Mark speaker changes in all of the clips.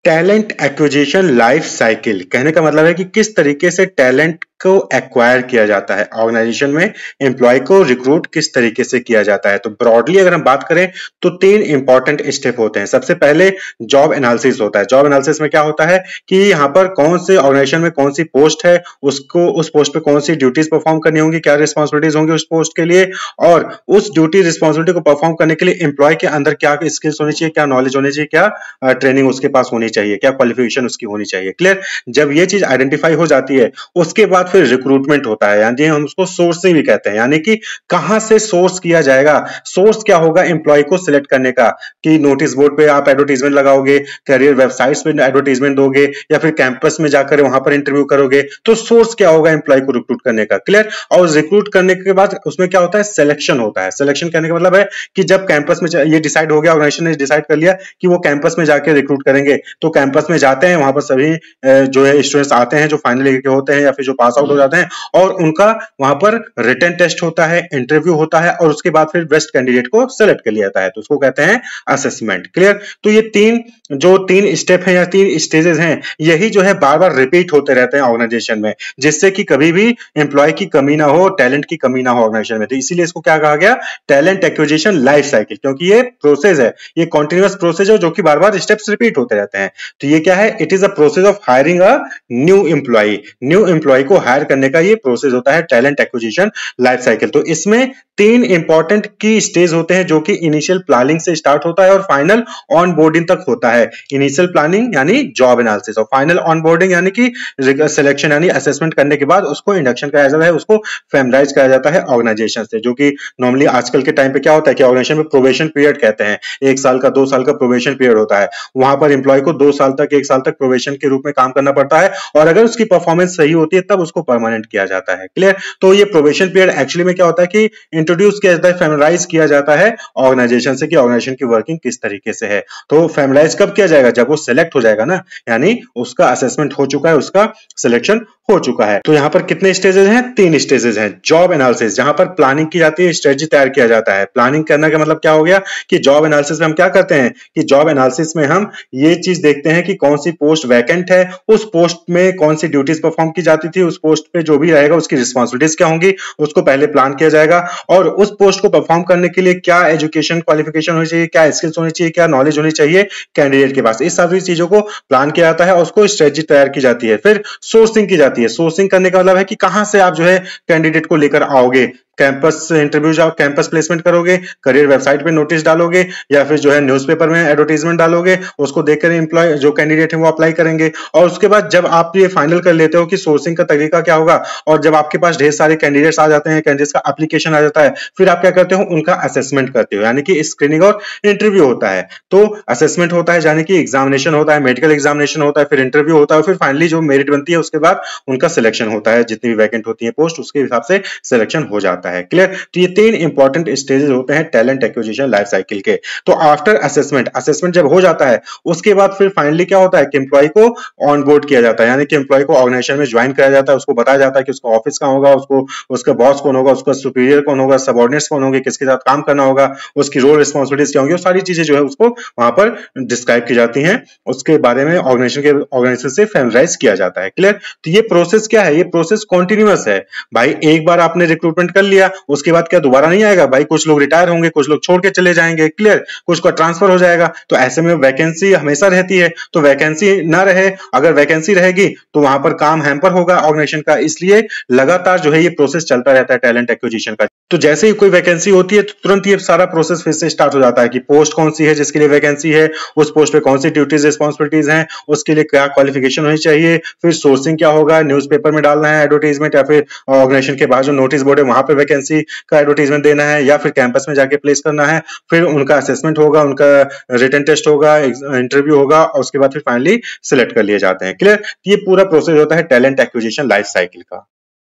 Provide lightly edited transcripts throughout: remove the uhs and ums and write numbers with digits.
Speaker 1: Talent acquisition life cycle कहने का मतलब है कि किस तरीके से टैलेंट को एक्वायर किया जाता है ऑर्गेनाइजेशन में। एम्प्लॉय को रिक्रूट किस तरीके से किया जाता है। तो ब्रॉडली अगर हम बात करें तो तीन इंपॉर्टेंट स्टेप होते हैं। सबसे पहले जॉब एनालिसिस होता है। जॉब एनालिसिस में क्या होता है कि यहाँ पर कौन से ऑर्गेनाइजेशन में कौन सी पोस्ट है, उसको उस पोस्ट पे कौन सी ड्यूटीज परफॉर्म करनी होंगी, क्या रिस्पॉन्सिबिलिटीज होंगी उस पोस्ट के लिए, और उस ड्यूटी रिस्पॉन्सिबिलिटी को परफॉर्म करने के लिए एम्प्लॉय के अंदर क्या स्किल्स होनी चाहिए, क्या नॉलेज होनी चाहिए, क्या ट्रेनिंग उसके पास होनी चाहिए, क्या क्वालिफिकेशन उसकी होनी चाहिए। क्लियर। जब ये चीज आइडेंटिफाई हो जाती है उसके बाद फिर रिक्रूटमेंट होता है, यानी हम उसको सोर्सिंग भी कहते हैं, यानी कि कहां से सोर्स किया जाएगा। सोर्स क्या होगा एम्प्लॉय को सिलेक्ट करने का, कि नोटिस बोर्ड पे आप एडवर्टीजमेंट लगाओगे, करियर वेबसाइट्स पे एडवर्टीजमेंट दोगे, या फिर कैंपस में जाकर वहां पर इंटरव्यू करोगे। तो सोर्स क्या होगा एम्प्लॉय को रिक्रूट करने का। क्लियर। और रिक्रूट करने के बाद उसमें क्या होता है, सिलेक्शन होता है। सिलेक्शन करने का मतलब है कि जब कैंपस में ये डिसाइड हो गया, ऑर्गेनाइजेशन ने डिसाइड कर लिया कि वो कैंपस में जाके रिक्रूट करेंगे, तो कैंपस में जाते हैं, वहां पर सभी जो है स्टूडेंट्स आते हैं जो फाइनल ईयर के होते हैं या फिर जो पास आउट हो जाते हैं, और उनका वहां पर रिटन टेस्ट होता है, इंटरव्यू होता है, और उसके बाद फिर बेस्ट कैंडिडेट को सिलेक्ट कर लिया जाता है। तो उसको कहते हैं असेसमेंट। क्लियर। तो ये तीन स्टेप है या तीन स्टेजेस हैं, यही जो है बार बार रिपीट होते रहते हैं ऑर्गेनाइजेशन में, जिससे कि कभी भी एम्प्लॉय की कमी ना हो, टैलेंट की कमी ना हो ऑर्गेनाइजेशन में। तो इसीलिए इसको क्या कहा गया, टैलेंट एक्विजिशन लाइफ साइकिल, क्योंकि ये प्रोसेस है, ये कॉन्टिन्यूअस प्रोसेस है जो कि बार बार स्टेप्स रिपीट होते रहते हैं। तो ये क्या है, it is a process of hiring a new employ. New employ को हायर करने का ये प्रोसेस होता है टैलेंट एक्विजिशन लाइफ साइकिल। तो इसमें तीन इंपॉर्टेंट की स्टेज होते हैं, जो कि इनिशियल प्लानिंग से स्टार्ट होता है और फाइनल ऑन बोर्डिंग तक होता है। इनिशियल प्लानिंग यानी जॉब एनालिसिस, और फाइनल ऑन बोर्डिंग यानी कि सिलेक्शन यानी असेसमेंट करने के बाद उसको इंडक्शन कराया जाता है, उसको फैमिलाइज कराया जाता है ऑर्गेनाइजेशन से। जो कि नॉर्मली आजकल के टाइम पे क्या होता है कि ऑर्गेनाइजेशन में प्रोबेशन पीरियड कहते हैं, 1 साल का 2 साल का प्रोबेशन पीरियड होता है। वहां पर एम्प्लॉय को 2 साल तक 1 साल तक प्रोबेशन के रूप में काम करना पड़ता है, और अगर उसकी परफॉर्मेंस सही होती है तब उसको परमानेंट किया जाता है। क्लियर। तो ये प्रोबेशन पीरियड एक्चुअली में क्या होता है कि इंट्रोड्यूस किया जाता है, फैमिलाइज किया जाता है ऑर्गेनाइजेशन से कि ऑर्गेनाइजेशन की वर्किंग किस तरीके से है। तो फैमिलाइज कब किया जाएगा, जब वो सिलेक्ट हो जाएगा ना, यानी उसका असेसमेंट हो चुका है, उसका सिलेक्शन हो चुका है। तो यहाँ पर कितने स्टेजेस हैं, 3 स्टेजेस हैं। जॉब एनालिसिस, जहां पर प्लानिंग की जाती है, स्ट्रेटजी तैयार किया जाता है। प्लानिंग करने का मतलब क्या हो गया कि जॉब एनालिसिस में हम क्या करते हैं कि जॉब एनालिसिस में हम ये चीज देखते हैं कि कौन सी पोस्ट वैकेंट है, उस पोस्ट में कौन सी ड्यूटीज परफॉर्म की जाती थी, उस पोस्ट पे जो भी रहेगा उसकी रिस्पॉन्सिबिलिटीज क्या होंगी, उसको पहले प्लान किया जाएगा, और उस पोस्ट को परफॉर्म करने के लिए क्या एजुकेशन क्वालिफिकेशन होनी चाहिए, क्या स्किल्स होनी चाहिए, क्या नॉलेज होनी चाहिए कैंडिडेट के पास। इस सभी चीजों को प्लान किया जाता है और उसको स्ट्रेटजी तैयार की जाती है। फिर सोर्सिंग की जाती है। सोर्सिंग करने का मतलब है कि कहां से आप जो है कैंडिडेट को लेकर आओगे। कैंपस इंटरव्यू जाओ, कैंपस प्लेसमेंट करोगे, करियर वेबसाइट पे नोटिस डालोगे, या फिर जो है न्यूज़पेपर में एडवर्टाइजमेंट डालोगे, उसको देखकर एम्प्लॉय जो कैंडिडेट है वो अप्लाई करेंगे। और उसके बाद जब आप ये फाइनल कर लेते हो कि सोर्सिंग का तरीका क्या होगा, और जब आपके पास ढेर सारे कैंडिडेट्स आ जाते हैं, कैंडिडेट्स का एप्लीकेशन आ जाता है, फिर आप क्या करते हो, उनका असेसमेंट करते हो, यानी कि स्क्रीनिंग और इंटरव्यू होता है। तो असेसमेंट होता है, यानी कि एग्जामिनेशन होता है, मेडिकल एग्जामिनेशन होता है, फिर इंटरव्यू होता है, फिर फाइनली जो मेरिट बनती है उसके बाद उनका सिलेक्शन होता है। जितनी भी वैकेंट होती है पोस्ट उसके हिसाब से सिलेक्शन हो जाता है। क्लियर। तो ये 3 इंपॉर्टेंट स्टेजेस होते हैं टैलेंट एक्विजिशन लाइफ साइकिल के। तो आफ्टर असेसमेंट, असेसमेंट जब हो जाता है उसके बाद फिर फाइनली क्या होता है कि एम्प्लॉय को ऑन बोर्ड किया जाता है, यानी कि एम्प्लॉय को ऑर्गेनाइजेशन में ज्वाइन कराया जाता है। उसको बताया जाता है कि उसका ऑफिस कहाँ होगा, उसको उसका बॉस कौन होगा, उसका सुपीरियर कौन होगा, सबऑर्डिनेट्स कौन होंगे, किसके साथ काम करना होगा, उसकी रोल रिस्पॉन्सिबिलिटीज क्या होंगी, वो सारी चीजें जो है उसको वहां पर डिस्क्राइब की जाती हैं। उसके बारे में ऑर्गेनाइजेशन से फैमिलाइज किया जाता है। क्लियर। तो ये प्रोसेस क्या है, ये प्रोसेस कॉन्टिन्यूअस है भाई। एक बार आपने रिक्रूटमेंट कर लिया, उसके बाद क्या दोबारा नहीं आएगा भाई। कुछ लोग रिटायर होंगे, कुछ लोग छोड़ के चले जाएंगे। क्लियर। कुछ का ट्रांसफर हो जाएगा, तो ऐसे में वैकेंसी हमेशा रहती है। तो वैकेंसी ना रहे, अगर वैकेंसी रहेगी तो वहां पर काम हैम्पर होगा ऑर्गेनाइजेशन का। इसलिए लगातार जो है ये प्रोसेस चलता रहता है टैलेंट एक्विजिशन का। तो जैसे ही कोई वैकेंसी होती है तो तुरंत ये सारा प्रोसेस फिर से स्टार्ट हो जाता है कि पोस्ट कौन सी है जिसके लिए वैकेंसी है, उस पोस्ट पे कौन सी ड्यूटीज रिस्पॉन्सिबिलिटीज हैं, उसके लिए क्या क्वालिफिकेशन होनी चाहिए, फिर सोर्सिंग क्या होगा, न्यूज़पेपर में डालना है एडवर्टाइजमेंट, या फिर ऑर्गेनाइजेशन के बाहर जो नोटिस बोर्ड है वहां पे वैकेंसी का एडवर्टाइजमेंट देना है, या फिर कैंपस में जाके प्लेस करना है। फिर उनका असेसमेंट होगा, उनका रिटन टेस्ट होगा, इंटरव्यू होगा, और उसके बाद फिर फाइनली सिलेक्ट कर लिए जाते हैं। क्लियर। ये पूरा प्रोसेस होता है टैलेंट एक्विजिशन लाइफ साइकिल का।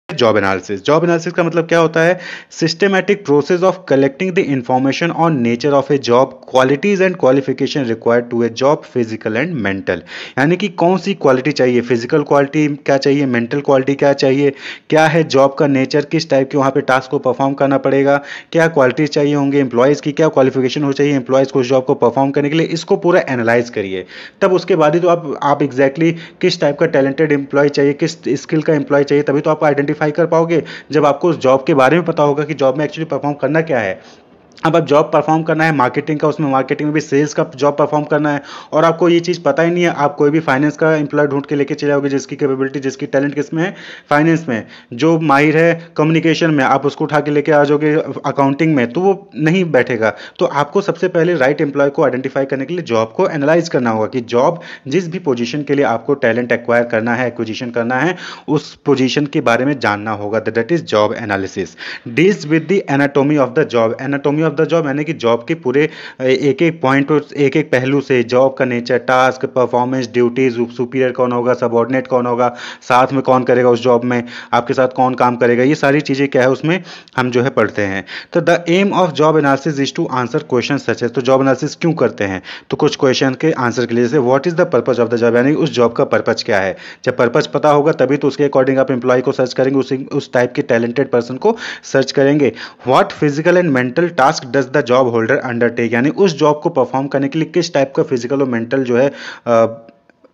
Speaker 1: जॉब एनालिसिस का मतलब क्या होता है? Systematic process of collecting the information on nature of a job, qualities and qualification required to a job, physical and mental. यानी कि कौन सी क्वालिटी चाहिए, फिजिकल क्वालिटी क्या चाहिए, मेंटल क्वालिटी क्या चाहिए, क्या है जॉब का नेचर, किस टाइप के वहाँ पे टास्क को परफॉर्म करना पड़ेगा, क्या क्वालिटीज चाहिए होंगे एम्प्लॉयज़ की, क्या क्वालिफिकेशन हो चाहिए एम्प्लॉयज़ को उस जॉब को परफॉर्म करने के लिए, इसको पूरा एनालाइज करिए। तब उसके बाद ही तो आप एग्जैक्टली किस टाइप का टैलेंटेड एम्प्लॉय चाहिए, किस स्किल का एम्प्लॉय चाहिए, तभी तो आप आइडेंटिफाई कर पाओगे जब आपको उस जॉब के बारे में पता होगा कि जॉब में एक्चुअली परफॉर्म करना क्या है। अब जॉब परफॉर्म करना है मार्केटिंग का, उसमें मार्केटिंग में भी सेल्स का जॉब परफॉर्म करना है और आपको ये चीज़ पता ही नहीं है, आप कोई भी फाइनेंस का एम्प्लॉय ढूंढ के लेके चले जाओगे जिसकी कैपेबिलिटी, जिसकी टैलेंट किस में है, फाइनेंस में, जो माहिर है कम्युनिकेशन में, आप उसको उठा के लेके आ जाओगे अकाउंटिंग में, तो वो नहीं बैठेगा। तो आपको सबसे पहले राइट एम्प्लॉय को आइडेंटिफाई करने के लिए जॉब को एनालाइज करना होगा कि जॉब जिस भी पोजीशन के लिए आपको टैलेंट एक्वायर करना है, एक्विजिशन करना है, उस पोजीशन के बारे में जानना होगा। That is job analysis. Deals with the anatomy of the job. Anatomy of the job यानी कि जॉब के पूरे एक एक पॉइंट और एक एक पहलू से, जॉब का nature, task, performance, duties, superior कौन होगा, सबऑर्डिनेट कौन होगा, साथ में कौन करेगा उस जॉब में, आपके साथ कौन काम करेगा, ये सारी चीज़ें क्या है उसमें हम जो है पढ़ते हैं। तो the aim of job analysis is to answer question सच है। तो जॉब एनालिसिस क्यों करते हैं? तो कुछ क्वेश्चन के आंसर के लिए, जैसे what is the purpose of the job, यानी उस जॉब का पर्पज क्या है। जब पर्पज पता होगा तभी तो उसके अकॉर्डिंग आप एम्प्लॉय को सर्च करेंगे, उस टाइप के टैलेंटेड पर्सन को सर्च करेंगे। What physical and mental task does the job holder undertake, यानी उस जॉब को परफॉर्म करने के लिए किस टाइप का फिजिकल और मेंटल जो है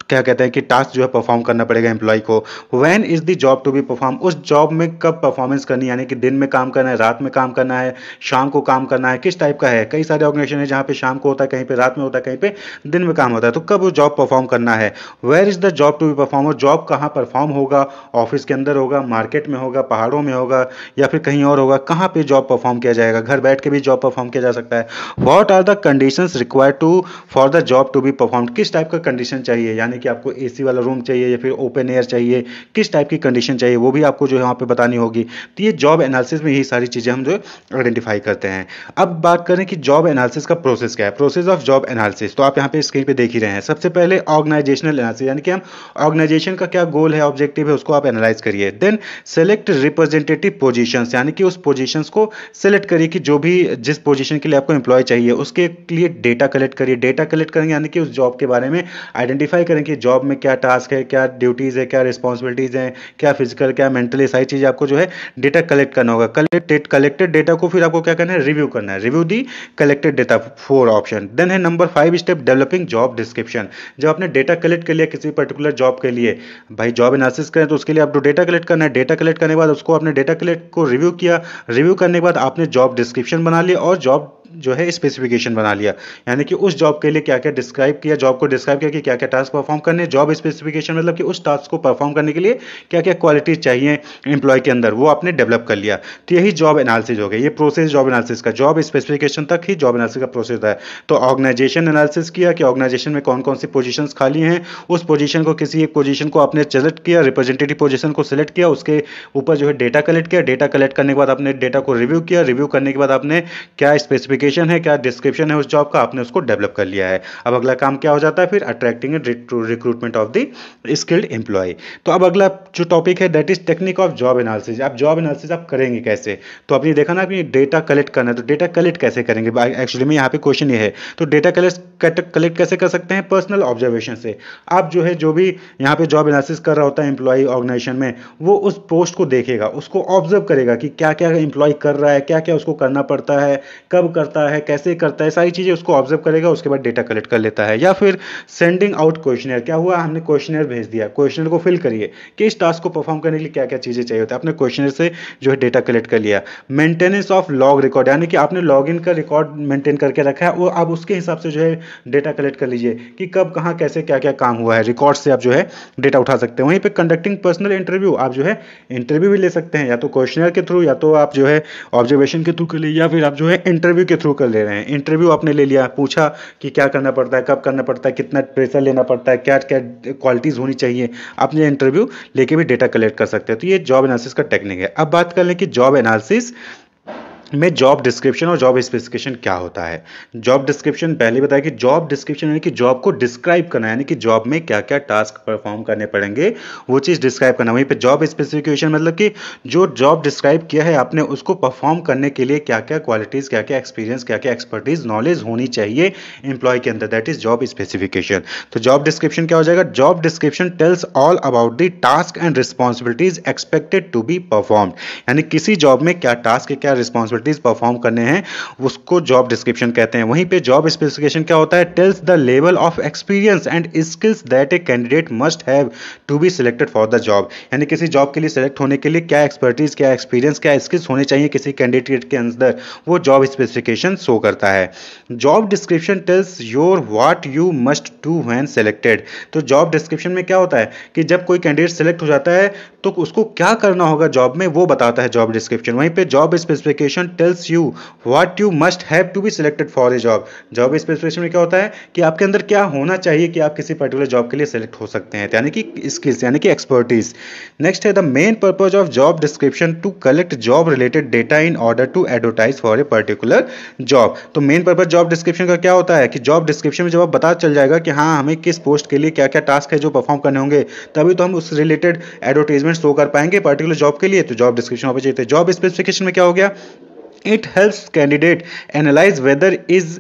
Speaker 1: क्या कहते हैं कि टास्क जो है परफॉर्म करना पड़ेगा एम्प्लॉय को। When is the job to be perform, उस जॉब में कब परफॉर्मेंस करनी है, यानी कि दिन में काम करना है, रात में काम करना है, शाम को काम करना है, किस टाइप का है। कई सारे ऑर्गेनाइजेशन है जहाँ पे शाम को होता है, कहीं पे रात में होता है, कहीं पे दिन में काम होता है, तो कब वो जॉब परफॉर्म करना है। Where is the job to be perform, और जॉब कहाँ परफॉर्म होगा, ऑफिस के अंदर होगा, मार्केट में होगा, पहाड़ों में होगा या फिर कहीं और होगा, कहाँ पे जॉब परफॉर्म किया जाएगा। घर बैठ के भी जॉब परफॉर्म किया जा सकता है। What are the conditions required to for the job to be perform, किस टाइप का कंडीशन चाहिए, यानी कि आपको एसी वाला रूम चाहिए या फिर ओपन एयर चाहिए, किस टाइप की कंडीशन चाहिए, वो भी आपको जो है वहाँ पे बतानी होगी। तो ये जॉब एनालिसिस में यही सारी चीज़ें हम जो आइडेंटिफाई करते हैं। अब बात करें कि जॉब एनालिसिस का प्रोसेस क्या है। प्रोसेस ऑफ जॉब एनालिसिस तो आप यहाँ पे स्क्रीन पे देख ही रहे हैं। सबसे पहले ऑर्गेनाइजेशनल एनालिसिस, यानी कि हम ऑर्गेनाइजेशन का क्या गोल है, ऑब्जेक्टिव है, उसको आप एनालाइज करिए। देन सेलेक्ट रिप्रेजेंटेटिव पोजीशंस, यानी कि उस पोजीशंस को सेलेक्ट करिए कि जो भी जिस पोजीशन के लिए आपको एम्प्लॉय चाहिए उसके लिए डेटा कलेक्ट करिए। डेटा कलेक्ट करेंगे यानी कि उस जॉब के बारे में आइडेंटिफाई करें कि जॉब में क्या टास्क है, क्या ड्यूटीज़ है, क्या रिस्पॉन्सिबिलिटीज़ हैं, क्या फिजिकल, क्या मेंटल, ये सारी चीज़ें आपको जो है डेटा कलेक्ट करना होगा। कलेक्टेड डेटा को फिर आपको क्या करना है, रिव्यू करना है। रिव्यू दी कलेक्टेड डेटा, 4 ऑप्शन। देन है number 5 step, developing job description. जब आपने डेटा कलेक्ट कर लिया किसी पर्टिकुलर जॉब के लिए, भाई जॉब एनालिसिस करें तो उसके लिए आपको डेटा कलेक्ट करना है। डेटा कलेक्ट करने के बाद उसको आपने डेटा कलेक्ट को रिव्यू किया, रिव्यू करने के बाद आपने जॉब डिस्क्रिप्शन बना लिया और जॉब जो है स्पेसिफिकेशन बना लिया, यानी कि उस जॉब के लिए क्या क्या डिस्क्राइब किया, जॉब को डिस्क्राइब किया कि क्या क्या टास्क परफॉर्म करने। जॉब स्पेसिफिकेशन मतलब कि उस टास्क को परफॉर्म करने के लिए क्या क्या क्वालिटीज चाहिए एम्प्लॉय के अंदर, वो आपने डेवलप कर लिया। तो यही जॉब एनालिसिस हो गया। ये प्रोसेस जॉब एनालिसिस का, जॉब स्पेसिफिकेशन तक ही जॉब एनालिसिस का प्रोसेस है। तो ऑर्गेनाइजेशन एनालिसिस किया कि ऑर्गेनाइजेशन में कौन कौन सी पोजीशन खाली हैं, उस पोजीशन को, किसी एक पोजीशन को आपने सेलेक्ट किया, रिप्रेजेंटेटिव पोजीशन को सिलेक्ट किया, उसके ऊपर जो है डेटा कलेक्ट किया। डेटा कलेक्ट करने के बाद आपने डेटा को रिव्यू किया, रिव्यू करने के बाद आपने क्या स्पेसिफिकेशन है, क्या डिस्क्रिप्शन है उस जॉब का, आपने उसको डेवलप कर लिया है। अब अगला काम क्या हो जाता है, फिर attracting and recruitment of the skilled employee. तो अब अगला जो टॉपिक है that is technique of job analysis. आप जॉब एनालिसिस आप करेंगे कैसे, तो आपने देखा ना अपनी डेटा कलेक्ट करना है, तो डेटा कलेक्ट कैसे करेंगे। एक्चुअली में यहाँ पे क्वेश्चन ये है, तो डेटा कलेक्ट कैसे कर सकते हैं, पर्सनल ऑब्जर्वेशन से। आप जो है जो भी यहाँ पे जॉब एनालिसिस कर रहा होता है एम्प्लॉय ऑर्गेनाइजेशन में, वो उस पोस्ट को देखेगा, उसको ऑब्जर्व करेगा कि क्या क्या एम्प्लॉय कर रहा है, क्या क्या उसको करना पड़ता है, कब करता है, कैसे करता है, सारी चीज़ें उसको ऑब्जर्व करेगा, उसके बाद डेटा कलेक्ट कर लेता है। या फिर सेंडिंग आउट क्वेश्चनर, क्या हुआ, हमने क्वेश्चनर भेज दिया, क्वेश्चनर को फिल करिए कि इस टास्क को परफॉर्म करने के लिए क्या क्या चीज़ें चाहिए होता है, आपने क्वेश्चनर से जो है डेटा कलेक्ट कर लिया। मेंटेनेंस ऑफ लॉग रिकॉर्ड, यानी कि आपने लॉग इन का रिकॉर्ड मेंटेन करके रखा है, वो आप उसके हिसाब से जो है डेटा कलेक्ट कर लीजिए कि कब कहाँ कैसे क्या क्या काम हुआ है। रिकॉर्ड से आप जो है डेटा उठा सकते हैं। वहीं पे कंडक्टिंग पर्सनल इंटरव्यू, आप जो है इंटरव्यू भी ले सकते हैं, या तो क्वेश्चनर के थ्रू, या तो आप जो है ऑब्जर्वेशन के थ्रू कर लिए, या फिर आप जो है इंटरव्यू के थ्रू कर ले रहे हैं। इंटरव्यू आपने ले लिया, पूछा कि क्या करना पड़ता है, कब करना पड़ता है, कितना प्रेशर लेना पड़ता है, क्या क्या क्वालिटीज़ होनी चाहिए, आपने इंटरव्यू लेके भी डेटा कलेक्ट कर सकते हैं। तो ये जॉब एनालिसिस का टेक्निक है। अब बात कर लें कि जॉब एनालिसिस में जॉब डिस्क्रिप्शन और जॉब स्पेसिफिकेशन क्या होता है। जॉब डिस्क्रिप्शन पहले बताया कि जॉब डिस्क्रिप्शन यानी कि जॉब को डिस्क्राइब करना, यानी कि जॉब में क्या क्या टास्क परफॉर्म करने पड़ेंगे वो चीज़ डिस्क्राइब करना। वहीं पे जॉब स्पेसिफिकेशन मतलब कि जो जॉब डिस्क्राइब किया है आपने उसको परफॉर्म करने के लिए क्या क्या क्वालिटीज़, क्या क्या एक्सपीरियंस, क्या क्या एक्सपर्टीज, नॉलेज होनी चाहिए एम्प्लॉय के अंदर, दैट इज जॉब स्पेसिफिकेशन। तो जॉब डिस्क्रिप्शन क्या हो जाएगा, job description tells all about the task and responsibilities expected to be performed, यानी किसी जॉब में क्या टास्क, क्या रिस्पॉन्सिबिलिटीज परफॉर्म करने हैं उसको जॉब डिस्क्रिप्शन कहते हैं। वहीं पे जॉब स्पेसिफिकेशन क्या होता है, tells the level of experience and skills that a candidate must have to be selected for the job, यानी किसी जॉब के लिए सिलेक्ट होने के लिए क्या एक्सपर्टीज, क्या एक्सपीरियंस, क्या स्किल्स होने चाहिए किसी कैंडिडेट के अंदर, वो जॉब स्पेसिफिकेशन शो करता है। Job description tells your what you must do when selected, तो जॉब डिस्क्रिप्शन में क्या होता है कि जब कोई कैंडिडेट सेलेक्ट हो जाता है तो उसको क्या करना होगा जॉब में वो बताता है जॉब डिस्क्रिप्शन। वहीं पे job specification tells you what you must have to be selected for a job, job specification में क्या होता है कि आपके अंदर क्या होना चाहिए कि आप किसी पर्टिकुलर जॉब के लिए सेलेक्ट हो सकते हैं, यानी कि स्किल्स, यानी कि एक्सपर्टीज। नेक्स्ट है the main purpose of job description to collect job related data in order to advertise for a particular job. तो मेन पर्पज जॉब डिस्क्रिप्शन का क्या होता है कि जॉब डिस्क्रिप्शन में जब आप पता चल जाएगा कि हाँ हमें किस पोस्ट के लिए क्या क्या टास्क है जो परफॉर्म करने होंगे, तभी तो हम उस रिलेटेड एडवर्टाइजमेंट शो कर पाएंगे पर्टिकुलर जॉब के लिए। तो जॉब डिस्क्रिप्शन वहाँ पे चाहिए। जॉब स्पेसिफिकेशन में क्या हो गया, it helps candidate analyze whether is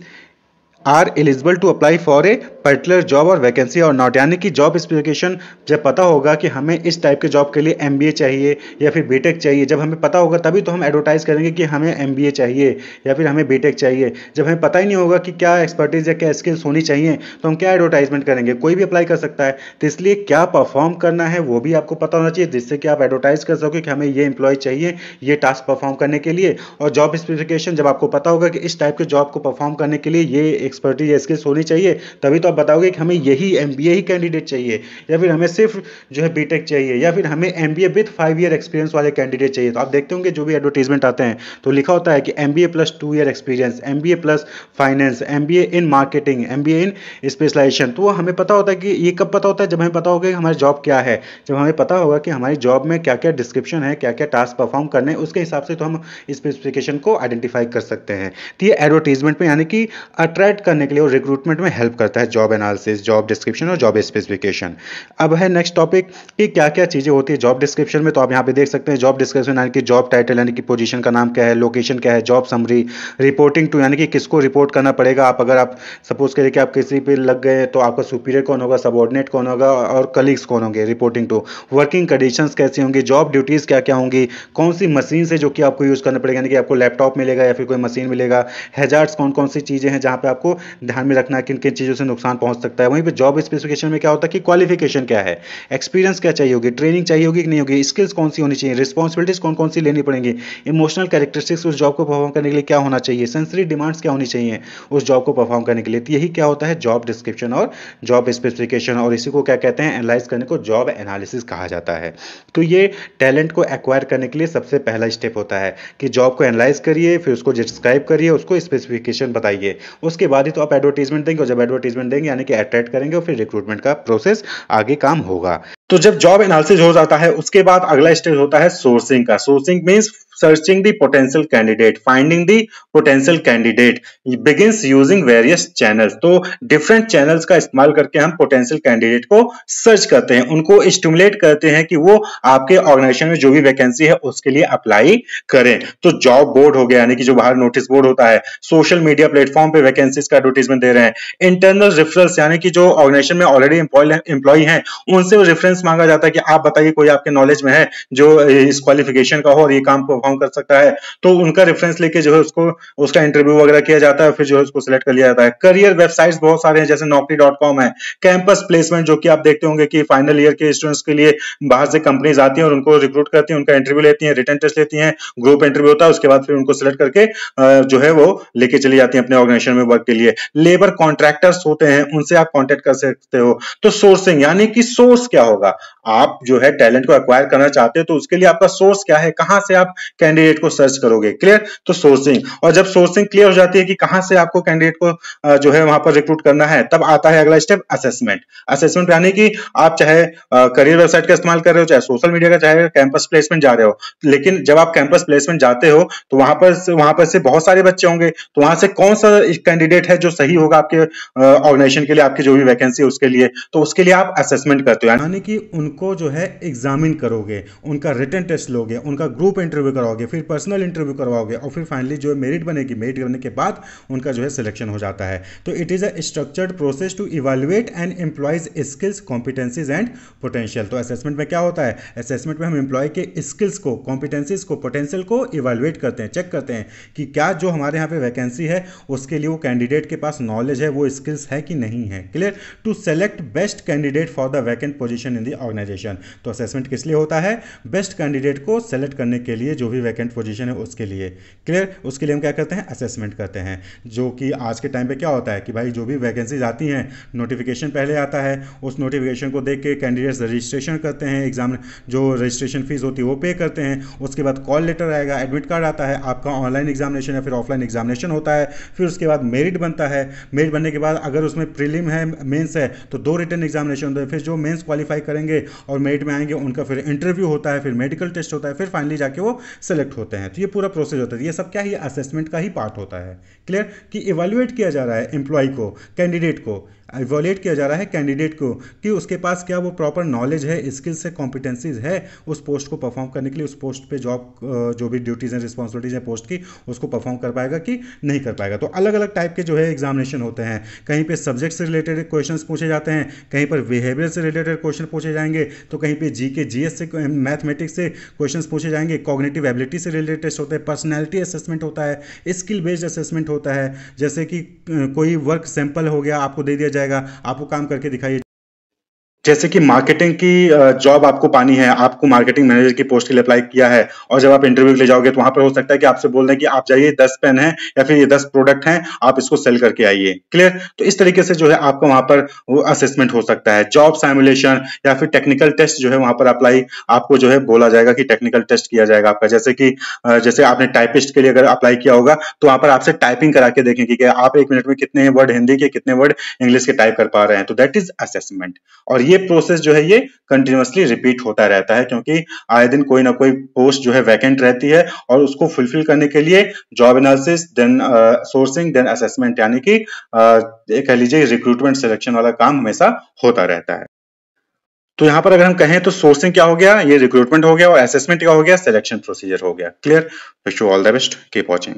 Speaker 1: are eligible to apply for a particular job और वैकेंसी और नॉट, यानी कि जॉब स्पेसिफिकेशन जब पता होगा कि हमें इस टाइप के जॉब के लिए एमबीए चाहिए या फिर बीटेक चाहिए, जब हमें पता होगा तभी तो हम एडवर्टाइज करेंगे कि हमें एमबीए चाहिए या फिर हमें बीटेक चाहिए। जब हमें पता ही नहीं होगा कि क्या एक्सपर्टीज या क्या स्किल्स होनी चाहिए तो हम क्या एडवर्टाइजमेंट करेंगे, कोई भी अप्लाई कर सकता है। तो इसलिए क्या परफॉर्म करना है वो भी आपको पता होना चाहिए, जिससे कि आप एडवर्टाइज कर सको कि हमें ये एम्प्लॉय चाहिए ये टास्क परफॉर्म करने के लिए। और जॉब स्पेसिफिकेशन जब आपको पता होगा कि इस टाइप के जॉब को परफॉर्म करने के लिए ये एक्सपर्टीज या स्किल्स होनी चाहिए, तभी तो आप बताओगे कि हमें यही एमबीए ही कैंडिडेट चाहिए या फिर हमें सिर्फ जो है बीटेक चाहिए या फिर हमें एमबीए विद 5 ईयर एक्सपीरियंस वाले कैंडिडेट चाहिए। तो आप देखते होंगे जो भी एडवर्टाइजमेंट आते हैं तो लिखा होता है कि MBA plus 2 year experience, MBA plus finance, MBA in marketing, MBA in specialisation. तो हमें पता होता है कि ये कब पता होता है, जब हमें पता होगा कि हमारी जॉब क्या है, जब हमें पता होगा कि हमारी जॉब में क्या क्या डिस्क्रिप्शन है, क्या क्या टास्क परफॉर्म करने हैं, उसके हिसाब से तो हम स्पेसिफिकेशन को आइडेंटिफाई कर सकते हैं। तो ये एडवर्टाइजमेंट में यानी कि अट्रैक्ट करने के लिए और रिक्रूटमेंट में हेल्प करता है जॉब एनालिसिस, जॉब डिस्क्रिप्शन और जॉब स्पेसिफिकेशन। अब है नेक्स्ट टॉपिक कि क्या क्या चीजें होती है जॉब डिस्क्रिप्शन में। तो आप यहाँ पे देख सकते हैं जॉब डिस्क्रिप्शन यानी कि जॉब टाइटल यानी कि पोजीशन का नाम क्या है, लोकेशन क्या है, जॉब समरी, रिपोर्टिंग टू यानी कि किसको रिपोर्ट करना पड़ेगा। आप अगर आप सपोज करिए कि आप किसी पे लग गए तो आपका सुपीरियर कौन होगा, सबऑर्डिनेट कौन होगा और कलीग्स कौन होंगे, रिपोर्टिंग टू। वर्किंग कंडीशंस कैसी होंगी, जॉब ड्यूटीज क्या क्या होंगी, कौन सी मशीन से जो कि आपको यूज करना पड़ेगा, यानी कि आपको लैपटॉप मिलेगा या फिर कोई मशीन मिलेगा, हैजार्ड्स कौन कौन सी चीजें हैं जहां पे आपको ध्यान में रखना है किन किन चीजों से नुकसान पहुंच सकता है। वहीं पे जॉब स्पेसिफिकेशन में क्या होता है कि क्वालिफिकेशन क्या है, एक्सपीरियंस क्या चाहिए होगी, ट्रेनिंग चाहिए होगी कि नहीं होगी, स्किल्स कौन सी होनी चाहिए, रिस्पॉन्सिबिलिटीज कौन कौन सी लेनी पड़ेंगी, इमोशनल कैरेक्टरिस्टिक्स उस जॉब को परफॉर्म करने के लिए क्या होना चाहिए, सेंसरी डिमांड्स क्या होनी चाहिए उस जॉब को परफॉर्म करने के लिए। तो यही क्या होता है जॉब डिस्क्रिप्शन और जॉब स्पेसिफिकेशन, और इसी को क्या कहते हैं, एनालाइज करने को जॉब एनालिसिस कहा जाता है। तो ये टैलेंट को एक्वायर करने के लिए सबसे पहला स्टेप होता है कि जॉब को एनालाइज करिए, फिर उसको डिस्क्राइब करिए, उसको स्पेसिफिकेशन बताइए, उसके बाद ही तो आप एडवर्टीजमेंट देंगे, और जब एडवर्टीजमेंट देंगे यानी कि अट्रैक्ट करेंगे और फिर रिक्रूटमेंट का प्रोसेस आगे काम होगा। तो जब जॉब एनालिसिस हो जाता है उसके बाद अगला स्टेज होता है सोर्सिंग का। Sourcing means searching the potential candidate, finding the potential candidate begins using various channels। तो different channels का इस्तेमाल करके हम potential candidate को सर्च करते हैं, उनको स्टिमुलेट करते हैं कि वो आपके ऑर्गेनाइजेशन में जो भी वैकेंसी है उसके लिए अप्लाई करें। तो जॉब बोर्ड हो गया यानी कि जो बाहर नोटिस बोर्ड होता है, सोशल मीडिया प्लेटफॉर्म पे वैकेंसीज का एडवर्टाइजमेंट दे रहे हैं, इंटरनल रेफरेंस यानी कि जो ऑर्गेनाइजेशन में ऑलरेडी एम्प्लॉय हैं उनसे वो रेफरेंस मांगा जाता है कि आप बताइए कोई आपके नॉलेज में है जो इस क्वालिफिकेशन का हो और ये काम परफॉर्म कर सकता है, तो उनका रेफरेंस लेके जो है उसको उसका इंटरव्यू वगैरह किया जाता है, फिर जो है उसको सिलेक्ट कर लिया जाता है। करियर वेबसाइट्स बहुत सारे हैं जैसे naukri.com है, कैंपस प्लेसमेंट जो कि आप देखते होंगे कि फाइनल ईयर के स्टूडेंट्स के लिए बाहर से कंपनीज आती हैं और उनको रिक्रूट करती हैं, उनका इंटरव्यू लेती हैं, रिटन टेस्ट लेती हैं, ग्रुप इंटरव्यू होता है, उसके बाद फिर उनको सिलेक्ट करके जो है वो लेके चली जाती हैं अपने ऑर्गेनाइजेशन में वर्क के लिए। लेबर कॉन्ट्रैक्टर्स होते हैं, उनसे आप कॉन्टेक्ट कर सकते हो। तो सोर्सिंग यानी कि सोर्स क्या होगा, होगा। आप जो है टैलेंट को एक्वायर करना चाहते हो तो उसके लिए आपका सोर्स क्या है, कहां से आप कैंडिडेट को सर्च करोगे, क्लियर। तो सोर्सिंग, और जब सोर्सिंग क्लियर हो जाती है कि कहां से आपको कैंडिडेट को जो है वहां पर रिक्रूट करना है, तब आता है अगला स्टेप असेसमेंट। असेसमेंट यानी कि आप चाहे करियर वेबसाइट का इस्तेमाल कर रहे हो, चाहे सोशल मीडिया का, चाहे कैंपस प्लेसमेंट जा रहे हो, लेकिन जब आप कैंपस प्लेसमेंट जाते हो तो वहां पर से बहुत सारे बच्चे होंगे, तो वहां से कौन सा कैंडिडेट है जो सही होगा आपके ऑर्गेनाइजेशन के लिए, आपकी जो भी वैकेंसी है उसके लिए, तो उसके लिए आप असेसमेंट करते हो, यानी कि उनको जो है एग्जामिन करोगे, उनका रिटन टेस्ट लोगे, उनका ग्रुप इंटरव्यू कराओगे, फिर पर्सनल इंटरव्यू करवाओगे, और फिर फाइनली जो मेरिट बनेगी, मेरिट करने के बाद उनका जो है सिलेक्शन हो जाता है। तो it is a structured process to evaluate and employees skills, competencies and potential. तो असेसमेंट में क्या होता है, असेसमेंट में हम एम्प्लॉय के स्किल्स को, कॉम्पिटेंसीज को, पोटेंशियल को इवैल्यूएट करते हैं, चेक करते हैं कि क्या जो हमारे यहाँ पे वैकेंसी है उसके लिए वो कैंडिडेट के पास नॉलेज है, वो स्किल्स है कि नहीं है, clear. To select best candidate for the vacant position in the organisation. तो असेसमेंट किस लिए होता है, बेस्ट कैंडिडेट को सेलेक्ट करने के लिए, जो भी वैकेंट पोजीशन है उसके लिए, क्लियर। उसके लिए हम क्या करते हैं, असेसमेंट करते हैं। जो कि आज के टाइम पे क्या होता है कि भाई जो भी वैकेंसीज आती हैं, नोटिफिकेशन पहले आता है, उस नोटिफिकेशन को देख के कैंडिडेट्स रजिस्ट्रेशन करते हैं, एग्जाम जो रजिस्ट्रेशन फीस होती है वो पे करते हैं, उसके बाद कॉल लेटर आएगा, एडमिट कार्ड आता है, आपका ऑनलाइन एग्जामिनेशन या फिर ऑफलाइन एग्जामिनेशन होता है, फिर उसके बाद मेरिट बनता है, मेरिट बनने के बाद अगर उसमें प्रीलिम है, मेंस है, तो 2 रिटन एग्जामिनेशन होता है, फिर जो मेंस क्वालिफाई करेंगे और मेरिट में आएंगे उनका फिर इंटरव्यू होता है, फिर मेडिकल टेस्ट होता है, फिर फाइनली जाके वो सेलेक्ट होते हैं। तो ये पूरा प्रोसेस होता है, ये सब क्या है, असेसमेंट का ही पार्ट होता है, क्लियर। कि इवैल्यूएट किया जा रहा है एम्प्लॉय को, कैंडिडेट को इवैल्यूएट किया जा रहा है कैंडिडेट को, कि उसके पास क्या वो प्रॉपर नॉलेज है, स्किल्स है, कॉम्पिटेंसीज है उस पोस्ट को परफॉर्म करने के लिए, उस पोस्ट पे जॉब जो भी ड्यूटीज़ हैं, रिस्पॉन्सिबिलिटीज़ हैं पोस्ट की, उसको परफॉर्म कर पाएगा कि नहीं कर पाएगा। तो अलग अलग टाइप के जो है एग्जामिनेशन होते हैं, कहीं पे सब्जेक्ट से रिलेटेड क्वेश्चन पूछे जाते हैं, कहीं पर बिहेवियर से रिलेटेड क्वेश्चन पूछे जाएंगे, तो कहीं पे जीके जीएस से, मैथमेटिक्स से क्वेश्चन पूछे जाएंगे, कॉग्निटिव एबिलिटी से रिलेटेड टेस्ट होते हैं, पर्सनैलिटी असेसमेंट होता है, स्किल बेस्ड असेसमेंट होता है, जैसे कि कोई वर्क सैंपल हो गया, आपको दे दिया जाएगा, आपको काम करके दिखाइए। जैसे कि मार्केटिंग की जॉब आपको पानी है, आपको मार्केटिंग मैनेजर की पोस्ट के लिए अप्लाई किया है, और जब आप इंटरव्यू के लिए जाओगे तो वहां पर हो सकता है कि आपसे बोल दें कि आप जाइए 10 पेन है या फिर ये 10 प्रोडक्ट हैं, आप इसको सेल करके आइए, क्लियर। तो इस तरीके से जो है आपका वहां पर वो असेसमेंट हो सकता है। जॉब साइमुलेशन या फिर टेक्निकल टेस्ट जो है वहां पर अप्लाई, आपको जो है बोला जाएगा कि टेक्निकल टेस्ट किया जाएगा आपका, जैसे कि जैसे आपने टाइपिस्ट के लिए अगर अप्लाई किया होगा तो वहां पर आपसे टाइपिंग करा के देखेंगे कि आप 1 मिनट में कितने वर्ड हिंदी के, कितने वर्ड इंग्लिश के टाइप कर पा रहे हैं, तो दैट इज असेसमेंट। और ये प्रोसेस जो है ये कंटिन्यूअसली रिपीट होता रहता है, क्योंकि आए दिन कोई ना कोई पोस्ट जो है वैकेंट रहती है, और उसको फुलफिल करने के लिए job analysis, then sourcing, then assessment, यानी कि कह लीजिए रिक्रूटमेंट सिलेक्शन वाला काम हमेशा होता रहता है। तो यहाँ पर अगर हम कहें तो सोर्सिंग क्या हो गया, ये रिक्रूटमेंट हो गया, और असेसमेंट क्या हो गया, सिलेक्शन प्रोसीजर हो गया, clear. Wish you all the best, keep watching.